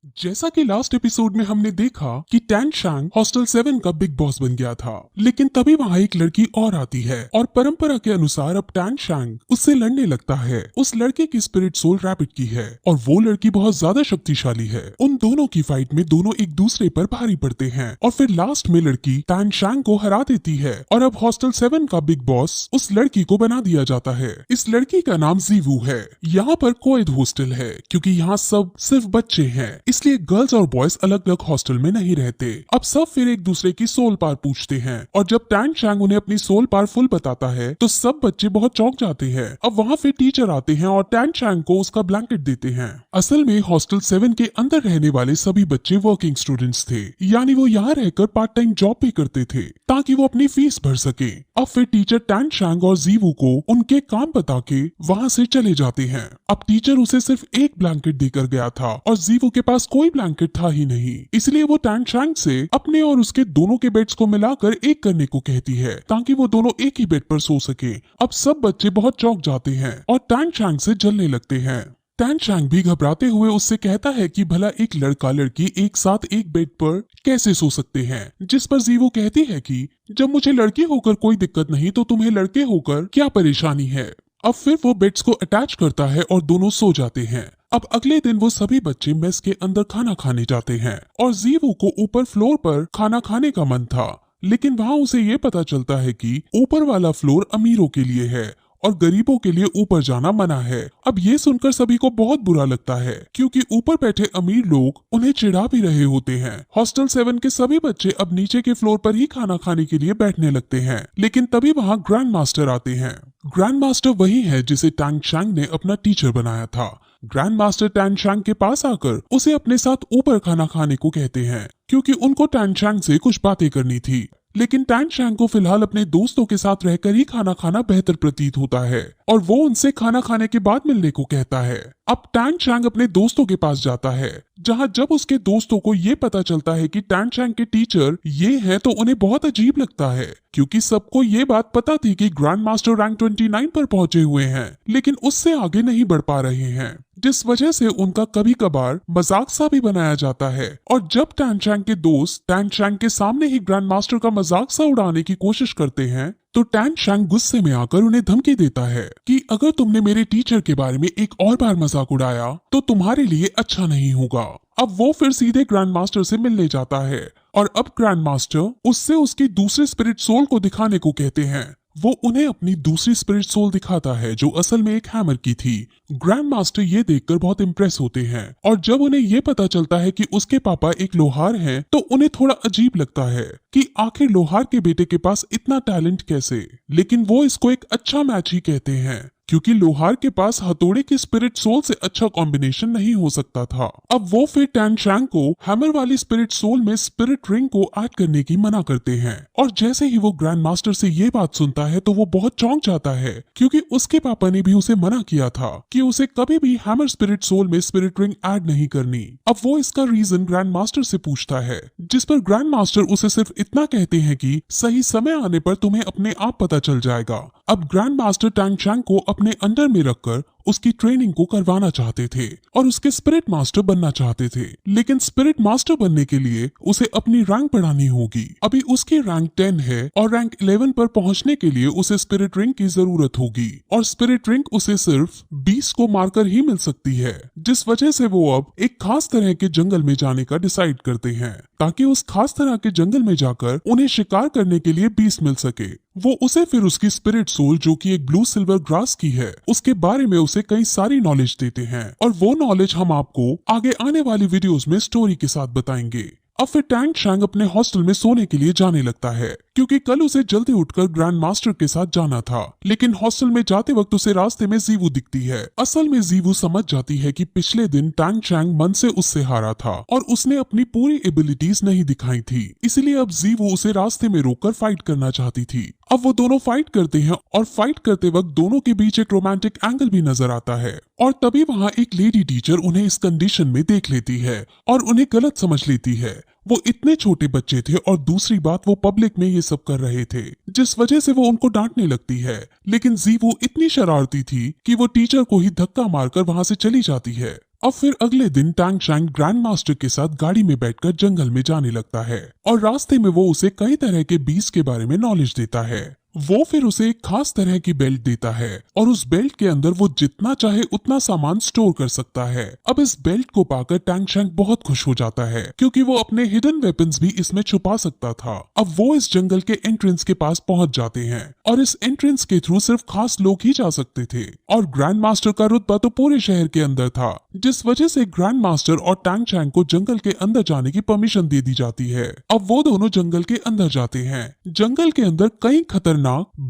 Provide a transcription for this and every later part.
जैसा कि last episode में हमने देखा कि टैन शांग हॉस्टल 7 का बिग बॉस बन गया था, लेकिन तभी वहाँ एक लड़की और आती है और परंपरा के अनुसार अब टैन शांग उससे लड़ने लगता है। उस लड़के की स्पिरिट सोल रैबिट की है और वो लड़की बहुत ज्यादा शक्तिशाली है। उन दोनों की फाइट में दोनों एक दूसरे पर भारी पड़ते हैं और फिर लास्ट में लड़की टैन शांग को हरा देती है और अब हॉस्टल 7 का बिग बॉस उस लड़की को बना दिया जाता है। इस लड़की का नाम जीवू है। यहाँ पर कोएड हॉस्टल है क्योंकि यहाँ सब सिर्फ बच्चे हैं, इसलिए गर्ल्स और बॉयज अलग अलग हॉस्टल में नहीं रहते। अब सब फिर एक दूसरे की सोल पावर पूछते हैं और जब टैन शांग उन्हें अपनी सोल पावर फुल बताता है तो सब बच्चे बहुत चौंक जाते हैं। अब वहाँ फिर टीचर आते हैं और टैन शांग को उसका ब्लैंकेट देते हैं। असल में हॉस्टल 7 के अंदर रहने वाले सभी बच्चे वर्किंग स्टूडेंट्स थे, यानी वो यहाँ रहकर पार्ट टाइम जॉब भी करते थे ताकि वो अपनी फीस भर सके। अब फिर टीचर टैन शांग और जीवू को उनके काम बता के वहाँ से चले जाते हैं। अब टीचर उसे सिर्फ एक ब्लैंकेट देकर गया था और जीवू के पास कोई ब्लैंकेट था ही नहीं, इसलिए वो टैन शांग से अपने और उसके दोनों के बेड्स को मिलाकर एक करने को कहती है ताकि वो दोनों एक ही बेड पर सो सके। अब सब बच्चे बहुत चौंक जाते हैं और टैन शांग से जलने लगते हैं। टैन शांग भी घबराते हुए उससे कहता है कि भला एक लड़का लड़की एक साथ एक बेड पर कैसे सो सकते हैं, जिस पर जीवो कहती है कि जब मुझे लड़की होकर कोई दिक्कत नहीं तो तुम्हें लड़के होकर क्या परेशानी है। अब फिर वो बेड्स को अटैच करता है और दोनों सो जाते हैं। अब अगले दिन वो सभी बच्चे मेस के अंदर खाना खाने जाते हैं और जीवू को ऊपर फ्लोर पर खाना खाने का मन था, लेकिन वहाँ उसे ये पता चलता है कि ऊपर वाला फ्लोर अमीरों के लिए है और गरीबों के लिए ऊपर जाना मना है। अब ये सुनकर सभी को बहुत बुरा लगता है क्योंकि ऊपर बैठे अमीर लोग उन्हें चिढ़ा भी रहे होते हैं। हॉस्टल 7 के सभी बच्चे अब नीचे के फ्लोर पर ही खाना खाने के लिए बैठने लगते हैं, लेकिन तभी वहाँ ग्रैंड मास्टर आते हैं। ग्रैंड मास्टर वही है जिसे टैन शांग ने अपना टीचर बनाया था। ग्रैंड मास्टर टैन शांग के पास आकर उसे अपने साथ ऊपर खाना खाने को कहते हैं क्योंकि उनको टैन शांग से कुछ बातें करनी थी, लेकिन टैन शांग को फिलहाल अपने दोस्तों के साथ रहकर ही खाना खाना बेहतर प्रतीत होता है और वो उनसे खाना खाने के बाद मिलने को कहता है। अब टैन शांग अपने दोस्तों के पास जाता है, जहां जब उसके दोस्तों को ये पता चलता है कि टैन शांग के टीचर ये हैं तो उन्हें बहुत अजीब लगता है क्योंकि सबको ये बात पता थी कि ग्रैंड मास्टर रैंक 29 पर पहुंचे हुए हैं, लेकिन उससे आगे नहीं बढ़ पा रहे हैं, जिस वजह से उनका कभी कभार मजाक सा भी बनाया जाता है। और जब टैन शांग के दोस्त टैन शांग के सामने ही ग्रैंड मास्टर का मजाक सा उड़ाने की कोशिश करते हैं तो टैन शांग गुस्से में आकर उन्हें धमकी देता है कि अगर तुमने मेरे टीचर के बारे में एक और बार मजाक उड़ाया तो तुम्हारे लिए अच्छा नहीं होगा। अब वो फिर सीधे ग्रैंड मास्टर से मिलने जाता है और अब ग्रैंड मास्टर उससे उसकी दूसरी स्पिरिट सोल को दिखाने को कहते हैं। वो उन्हें अपनी दूसरी स्पिरिट सोल दिखाता है जो असल में एक हैमर की थी। ग्रैंड मास्टर ये देखकर बहुत इम्प्रेस होते हैं और जब उन्हें ये पता चलता है कि उसके पापा एक लोहार हैं तो उन्हें थोड़ा अजीब लगता है कि आखिर लोहार के बेटे के पास इतना टैलेंट कैसे, लेकिन वो इसको एक अच्छा मैच ही कहते हैं क्योंकि लोहार के पास हथौड़े की स्पिरिट सोल से अच्छा कॉम्बिनेशन नहीं हो सकता था। अब वो फिर टैन शांग को हैमर वाली स्पिरिट सोल में स्पिरिट रिंग को ऐड करने की मना करते हैं और जैसे ही वो ग्रैंड मास्टर से ये बात सुनता है तो वो बहुत चौंक जाता है क्योंकि उसके पापा ने भी उसे मना किया था कि उसे कभी भी हैमर स्पिरिट सोल में स्पिरिट रिंग ऐड नहीं करनी। अब वो इसका रीजन ग्रैंड मास्टर से पूछता है, जिस पर ग्रैंड मास्टर उसे सिर्फ इतना कहते हैं कि सही समय आने पर तुम्हें अपने आप पता चल जाएगा। अब ग्रैंड मास्टर टैन शांग को अपने अंडर में रखकर उसकी ट्रेनिंग को करवाना चाहते थे और उसके स्पिरिट मास्टर बनना चाहते थे, लेकिन स्पिरिट मास्टर बनने के लिए उसे अपनी रैंक बढ़ानी होगी। अभी उसकी रैंक 10 है और रैंक 11 पर पहुंचने के लिए उसे स्पिरिट रिंग की जरूरत होगी और स्पिरिट रिंग उसे सिर्फ 20 को मारकर ही मिल सकती है, जिस वजह से वो अब एक खास तरह के जंगल में जाने का डिसाइड करते हैं ताकि उस खास तरह के जंगल में जाकर उन्हें शिकार करने के लिए 20 मिल सके। वो उसे फिर उसकी स्पिरिट सोल जो कि एक ब्लू सिल्वर ग्रास की है उसके बारे में उसे कई सारी नॉलेज देते हैं और वो नॉलेज हम आपको आगे आने वाली वीडियोस में स्टोरी के साथ बताएंगे। अब फिर टैन शांग अपने हॉस्टल में सोने के लिए जाने लगता है क्योंकि कल उसे जल्दी उठकर ग्रैंड मास्टर के साथ जाना था, लेकिन हॉस्टल में जाते वक्त उसे रास्ते में जीवू दिखती है। असल में जीवू समझ जाती है कि पिछले दिन टैन शांग मन से उससे हारा था और उसने अपनी पूरी एबिलिटीज नहीं दिखाई थी, इसलिए अब जीवू उसे रास्ते में रोककर फाइट करना चाहती थी। अब वो दोनों फाइट करते हैं और फाइट करते वक्त दोनों के बीच एक रोमांटिक एंगल भी नजर आता है और तभी वहाँ एक लेडी टीचर उन्हें इस कंडीशन में देख लेती है और उन्हें गलत समझ लेती है। वो इतने छोटे बच्चे थे और दूसरी बात वो पब्लिक में ये सब कर रहे थे, जिस वजह से वो उनको डांटने लगती है, लेकिन जीवू इतनी शरारती थी कि वो टीचर को ही धक्का मारकर वहाँ से चली जाती है। अब फिर अगले दिन टैंग शैंग ग्रैंड मास्टर के साथ गाड़ी में बैठकर जंगल में जाने लगता है और रास्ते में वो उसे कई तरह के बीस्ट के बारे में नॉलेज देता है। वो फिर उसे एक खास तरह की बेल्ट देता है और उस बेल्ट के अंदर वो जितना चाहे उतना सामान स्टोर कर सकता है। अब इस बेल्ट को पाकर टैंग शैंग बहुत खुश हो जाता है क्योंकि वो अपने हिडन वेपन्स भी इसमें छुपा सकता था। अब वो इस जंगल के एंट्रेंस के पास पहुंच जाते हैं और इस एंट्रेंस के थ्रू सिर्फ खास लोग ही जा सकते थे और ग्रैंड मास्टर का रुतबा तो पूरे शहर के अंदर था, जिस वजह से ग्रैंड मास्टर और टैंग शैंग को जंगल के अंदर जाने की परमिशन दे दी जाती है। अब वो दोनों जंगल के अंदर जाते हैं। जंगल के अंदर कई खतरनाक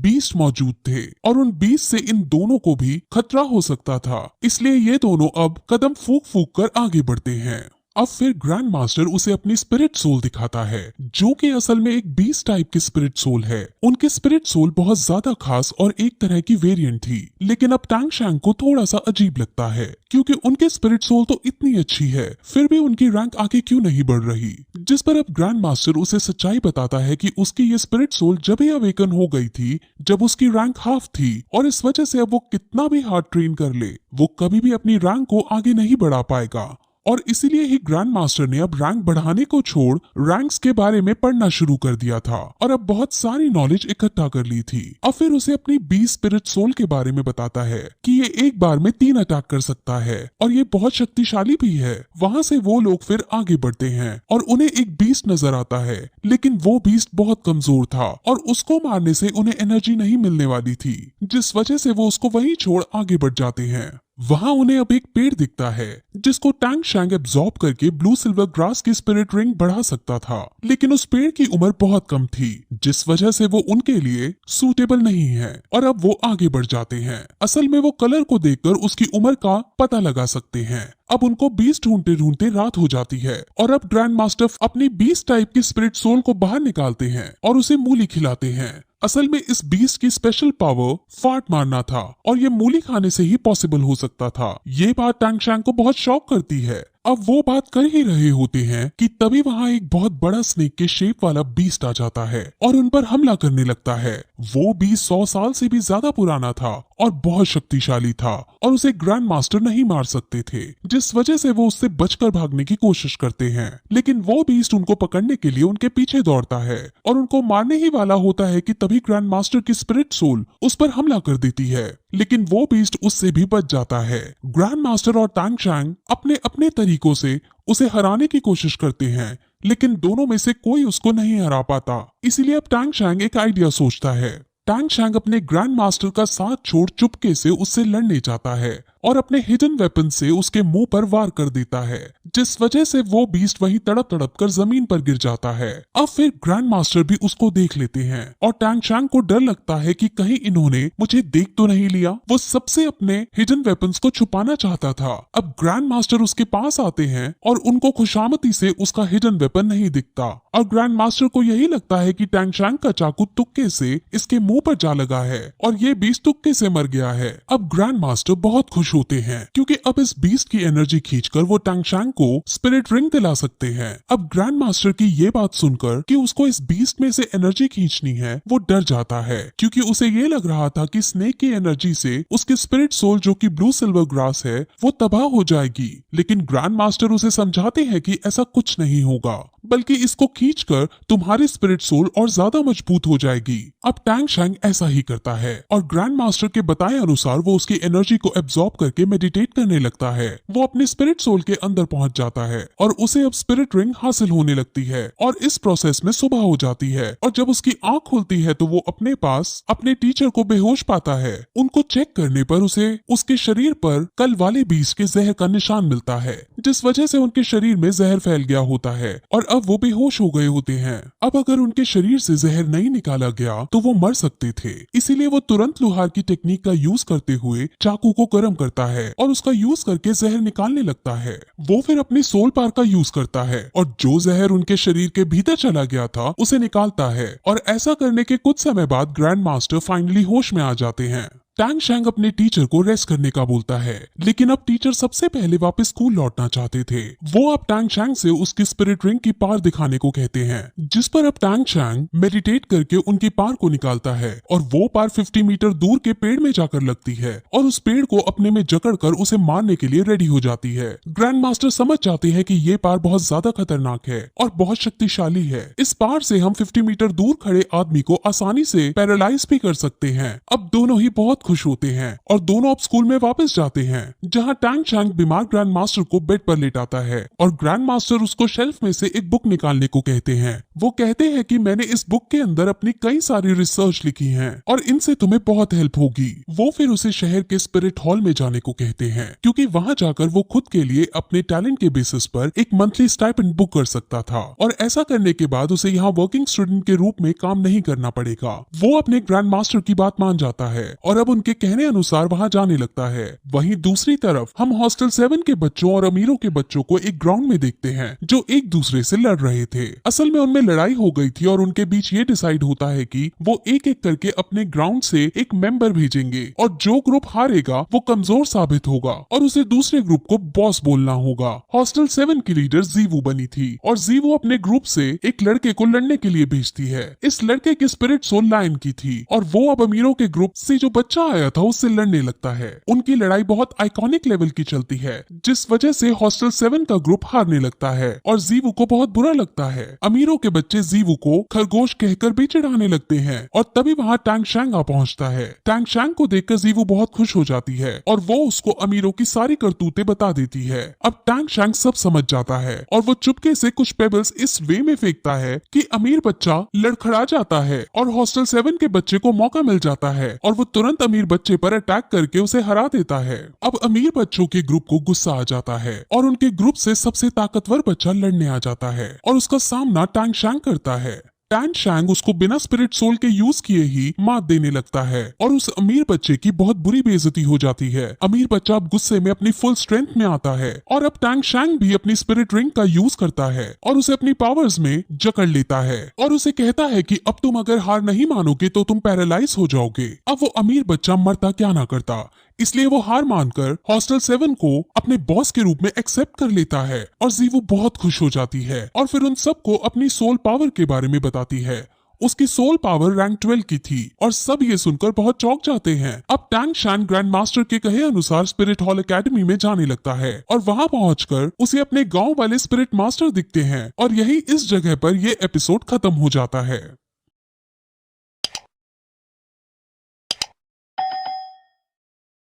बीस्ट मौजूद थे और उन बीस्ट से इन दोनों को भी खतरा हो सकता था, इसलिए ये दोनों अब कदम फूंक फूंक कर आगे बढ़ते हैं। अब फिर ग्रैंड मास्टर उसे अपनी स्पिरिट सोल दिखाता है जो कि असल में एक बीस्ट टाइप की स्पिरिट सोल है। उनकी स्पिरिट सोल बहुत ज्यादा खास और एक तरह की वेरिएंट थी, लेकिन अब टैंग शैंग को थोड़ा सा अजीब लगता है क्योंकि उनकी स्पिरिट सोल तो इतनी अच्छी है फिर भी उनकी रैंक आगे क्यों नहीं बढ़ रही। जिस पर अब ग्रैंड मास्टर उसे सच्चाई बताता है कि उसकी ये स्पिरिट सोल जब ही अवेकन हो गई थी जब उसकी रैंक हाफ थी और इस वजह से अब वो कितना भी हार्ड ट्रेन कर ले वो कभी भी अपनी रैंक को आगे नहीं बढ़ा पाएगा और इसीलिए ही ग्रैंड मास्टर ने अब रैंक बढ़ाने को छोड़ रैंक्स के बारे में पढ़ना शुरू कर दिया था और अब बहुत सारी नॉलेज इकट्ठा कर ली थी। अब फिर उसे अपनी 20 स्पिरिट सोल के बारे में बताता है कि ये एक बार में 3 अटैक कर सकता है और ये बहुत शक्तिशाली भी है। वहाँ से वो लोग फिर आगे बढ़ते हैं और उन्हें एक बीस्ट नजर आता है, लेकिन वो बीस्ट बहुत कमजोर था और उसको मारने से उन्हें एनर्जी नहीं मिलने वाली थी, जिस वजह से वो उसको वहीं छोड़ आगे बढ़ जाते हैं। वहाँ उन्हें अब एक पेड़ दिखता है जिसको टैंग शैंग एब्जॉर्ब करके ब्लू सिल्वर ग्रास की स्पिरिट रिंग बढ़ा सकता था, लेकिन उस पेड़ की उम्र बहुत कम थी जिस वजह से वो उनके लिए सूटेबल नहीं है और अब वो आगे बढ़ जाते हैं। असल में वो कलर को देखकर उसकी उम्र का पता लगा सकते हैं। अब उनको बीस्ट ढूंढते ढूंढते रात हो जाती है और अब ग्रैंड मास्टर अपनी 20 टाइप की स्पिरिट सोल को बाहर निकालते हैं और उसे मूली खिलाते हैं। असल में इस बीस्ट की स्पेशल पावर फाट मारना था और ये मूली खाने से ही पॉसिबल हो सकता था। ये बात टैंग शैंग को बहुत शॉक करती है। अब वो बात कर ही रहे होते हैं कि तभी वहाँ एक बहुत बड़ा स्नेक के शेप वाला बीस्ट आ जाता है और उन पर हमला करने लगता है। वो बीस्ट 100 साल से भी ज्यादा पुराना था और बहुत शक्तिशाली था और उसे ग्रैंड मास्टर नहीं मार सकते थे, जिस वजह से वो उससे बचकर भागने की कोशिश करते हैं। लेकिन वो बीस्ट उनको पकड़ने के लिए उनके पीछे दौड़ता है और उनको मारने ही वाला होता है कि तभी ग्रैंड मास्टर की स्पिरिट सोल उस पर हमला कर देती है, लेकिन वो बीस्ट उससे भी बच जाता है। ग्रैंड मास्टर और टैंग शैंग अपने अपने तरीकों से उसे हराने की कोशिश करते हैं, लेकिन दोनों में से कोई उसको नहीं हरा पाता। इसीलिए अब टैंग शैंग एक आइडिया सोचता है। टैंग शैंग अपने ग्रैंड मास्टर का साथ छोड़ चुपके से उससे लड़ने जाता है और अपने हिडन वेपन से उसके मुंह पर वार कर देता है, जिस वजह से वो बीस्ट वहीं तड़प तड़प कर जमीन पर गिर जाता है। अब फिर ग्रैंड मास्टर भी उसको देख लेते हैं और टैंग शैंग को डर लगता है कि कहीं इन्होंने मुझे देख तो नहीं लिया। वो सबसे अपने हिडन वेपन्स को छुपाना चाहता था। अब ग्रैंड मास्टर उसके पास आते हैं और उनको खुशामती से उसका हिडन वेपन नहीं दिखता और ग्रैंड मास्टर को यही लगता है कि टैंग शैंग का चाकू तुक्के से इसके मुंह पर जा लगा है और ये बीस्ट तुक्के से मर गया है। अब ग्रैंड मास्टर बहुत खुश होते हैं क्योंकि अब इस बीस्ट की एनर्जी खींचकर वो टैंग शैंग को स्पिरिट रिंग दिला सकते हैं। अब ग्रैंड मास्टर की ये बात सुनकर कि उसको इस बीस्ट में से एनर्जी खींचनी है, वो डर जाता है क्योंकि उसे ये लग रहा था कि स्नेक की एनर्जी से उसकी स्पिरिट सोल जो कि ब्लू सिल्वर ग्रास है वो तबाह हो जाएगी। लेकिन ग्रैंड मास्टर उसे समझाते हैं कि ऐसा कुछ नहीं होगा, बल्कि इसको खींचकर तुम्हारी स्पिरिट सोल और ज्यादा मजबूत हो जाएगी। अब टैंग शैंग ऐसा ही करता है और ग्रैंड मास्टर के बताए अनुसार वो उसकी एनर्जी को एब्जॉर्ब करके मेडिटेट करने लगता है। वो अपनी स्पिरिट सोल के अंदर पहुंच जाता है और उसे अब स्पिरिट रिंग हासिल होने लगती है और इस प्रोसेस में सुबह हो जाती है और जब उसकी आंख खुलती है तो वो अपने पास अपने टीचर को बेहोश पाता है। उनको चेक करने पर उसे उसके शरीर पर कल वाले बीस्ट के जहर का निशान मिलता है, जिस वजह से उनके शरीर में जहर फैल गया होता है और अब वो बेहोश हो गए होते हैं। अब अगर उनके शरीर से जहर नहीं निकाला गया तो वो मर सकते थे, इसीलिए वो तुरंत लोहार की टेक्निक का यूज करते हुए चाकू को गर्म करता है और उसका यूज करके जहर निकालने लगता है। वो फिर अपनी सोल पावर का यूज करता है और जो जहर उनके शरीर के भीतर चला गया था उसे निकालता है और ऐसा करने के कुछ समय बाद ग्रैंड मास्टर फाइनली होश में आ जाते हैं। टैंग शैंग अपने टीचर को रेस्ट करने का बोलता है, लेकिन अब टीचर सबसे पहले वापस स्कूल लौटना चाहते थे। वो अब टैंग शैंग से उसकी स्पिरिट रिंग की पार दिखाने को कहते हैं, जिस पर अब टैंग शैंग मेडिटेट करके उनकी पार को निकालता है और वो पार 50 मीटर दूर के पेड़ में जाकर लगती है और उस पेड़ को अपने में जकड़कर उसे मारने के लिए रेडी हो जाती है। ग्रैंड मास्टर समझ जाते हैं कि ये पार बहुत ज्यादा खतरनाक है और बहुत शक्तिशाली है। इस पार से हम 50 मीटर दूर खड़े आदमी को आसानी से पैरालाइज भी कर सकते हैं। अब दोनों ही बहुत खुश होते हैं और दोनों अब स्कूल में वापस जाते हैं, जहां टैंग शैंग बीमार ग्रैंड मास्टर को बेड पर लेटाता है और ग्रैंड मास्टर उसको शेल्फ में से एक बुक निकालने को कहते हैं। वो कहते हैं कि मैंने इस बुक के अंदर अपनी कई सारी रिसर्च लिखी है और इनसे तुम्हें बहुत हेल्प होगी। वो फिर उसे शहर के स्पिरिट हॉल में जाने को कहते हैं, क्योंकि वहां जाकर वो खुद के लिए अपने टैलेंट के बेसिस पर एक मंथली स्टाइपेंड बुक कर सकता था और ऐसा करने के बाद उसे यहाँ वर्किंग स्टूडेंट के रूप में काम नहीं करना पड़ेगा। वो अपने ग्रैंड मास्टर की बात मान जाता है और अब उनके कहने अनुसार वहां जाने लगता है। वहीं दूसरी तरफ हम हॉस्टल 7 के बच्चों और अमीरों के बच्चों को एक ग्राउंड में देखते हैं जो एक दूसरे से लड़ रहे थे। असल में उनमें लड़ाई हो गई थी और उनके बीच ये डिसाइड होता है कि वो एक एक करके अपने ग्राउंड से एक मेंबर भेजेंगे और जो ग्रुप हारेगा वो कमजोर साबित होगा और उसे दूसरे ग्रुप को बॉस बोलना होगा। हॉस्टल 7 की लीडर जीवू बनी थी और जीवू अपने ग्रुप से एक लड़के को लड़ने के लिए भेजती है। इस लड़के की स्पिरिट सोल लायन की थी और वो अब अमीरों के ग्रुप से जो बच्चा आया था उससे लड़ने लगता है। उनकी लड़ाई बहुत आइकॉनिक लेवल की चलती है, जिस वजह से हॉस्टल 7 का ग्रुप हारने लगता है और जीवू को बहुत बुरा लगता है। अमीरों के बच्चे जीवू को खरगोश कहकर भी चिढ़ाने लगते हैं और तभी वहाँ टैंग शैंग आ पहुँचता है। टैंग शैंग को देखकर जीवू बहुत खुश हो जाती है और वो उसको अमीरों की सारी करतूतें बता देती है। अब टैंग शैंग सब समझ जाता है और वो चुपके से कुछ पेबल्स इस वे में फेंकता है कि अमीर बच्चा लड़खड़ा जाता है और हॉस्टल 7 के बच्चे को मौका मिल जाता है और वो तुरंत अमीर बच्चे पर अटैक करके उसे हरा देता है। अब अमीर बच्चों के ग्रुप को गुस्सा आ जाता है और उनके ग्रुप से सबसे ताकतवर बच्चा लड़ने आ जाता है और उसका सामना टैंग शैंग करता है। टैंग शैंग उसको बिना स्पिरिट सोल के यूज किए ही मात देने लगता है और उस अमीर बच्चे की बहुत बुरी बेइज्जती हो जाती है। अमीर बच्चा अब गुस्से में अपनी फुल स्ट्रेंथ में आता है और अब टैंग शैंग भी अपनी स्पिरिट रिंग का यूज करता है और उसे अपनी पावर्स में जकड़ लेता है और उसे कहता है कि अब तुम अगर हार नहीं मानोगे तो तुम पैरालाइज हो जाओगे। अब वो अमीर बच्चा मरता क्या ना करता, इसलिए वो हार मानकर हॉस्टल 7 को अपने बॉस के रूप में एक्सेप्ट कर लेता है और जीवू बहुत खुश हो जाती है और फिर उन सबको अपनी सोल पावर के बारे में बताती है। उसकी सोल पावर रैंक 12 की थी और सब ये सुनकर बहुत चौंक जाते हैं। अब टैंग शैंग ग्रैंड मास्टर के कहे अनुसार स्पिरिट हॉल एकेडमी में जाने लगता है और वहां पहुंचकर उसे अपने गांव वाले स्पिरिट मास्टर दिखते हैं और यही इस जगह पर ये एपिसोड खत्म हो जाता है।